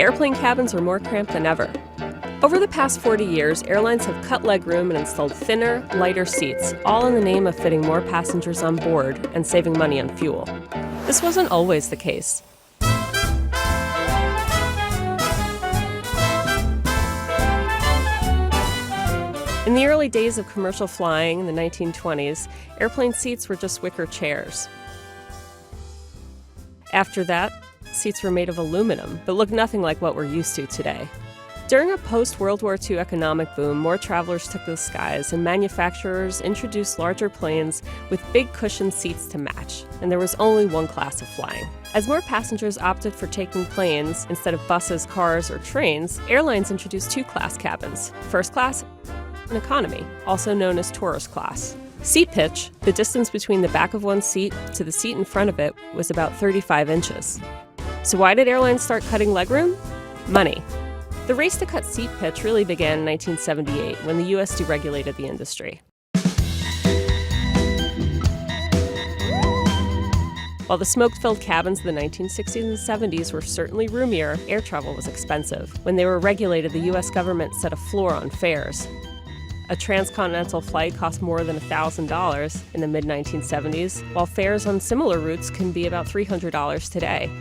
airplane cabins are more cramped than ever. Over the past 40 years, airlines have cut legroom and installed thinner, lighter seats, all in the name of fitting more passengers on board and saving money on fuel. This wasn't always the case. In the early days of commercial flying in the 1920s, airplane seats were just wicker chairs. After that, seats were made of aluminum, but looked nothing like what we're used to today. During a post-World War II economic boom, more travelers took to the skies, and manufacturers introduced larger planes with big cushioned seats to match, and there was only one class of flying. As more passengers opted for taking planes instead of buses, cars, or trains, airlines introduced two-class cabins, first class and economy, also known as tourist class. Seat pitch, the distance between the back of one seat to the seat in front of it, was about 35 inches. So why did airlines start cutting legroom? Money. The race to cut seat pitch really began in 1978 when the U.S. deregulated the industry. While the smoke-filled cabins of the 1960s and 70s were certainly roomier, air travel was expensive. When they were regulated, the U.S. government set a floor on fares. A transcontinental flight cost more than $1,000 in the mid-1970s, while fares on similar routes can be about $300 today.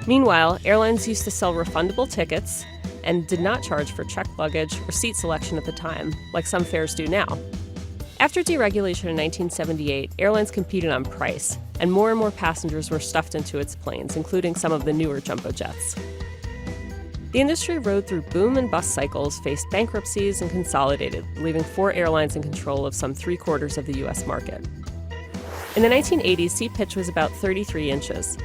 Meanwhile, airlines used to sell refundable tickets and did not charge for checked luggage or seat selection at the time, like some fares do now. After deregulation in 1978, airlines competed on price, and more passengers were stuffed into its planes, including some of the newer jumbo jets. The industry rode through boom and bust cycles, faced bankruptcies, and consolidated, leaving 4 airlines in control of some 3/4 of the U.S. market. In the 1980s, seat pitch was about 33 inches.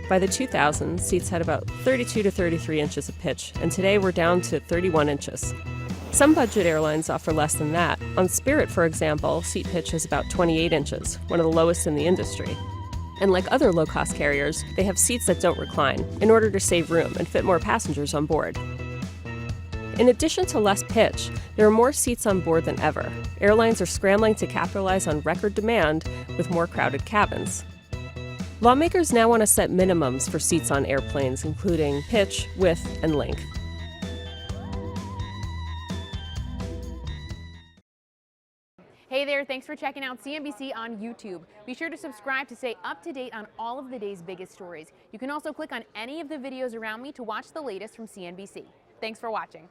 By the 2000s, seats had about 32 to 33 inches of pitch, and today we're down to 31 inches. Some budget airlines offer less than that. On Spirit, for example, seat pitch is about 28 inches, one of the lowest in the industry. And like other low-cost carriers, they have seats that don't recline in order to save room and fit more passengers on board. In addition to less pitch, there are more seats on board than ever. Airlines are scrambling to capitalize on record demand with more crowded cabins. Lawmakers now want to set minimums for seats on airplanes, including pitch, width, and length. Hey there, thanks for checking out CNBC on YouTube. Be sure to subscribe to stay up to date on all of the day's biggest stories. You can also click on any of the videos around me to watch the latest from CNBC. Thanks for watching.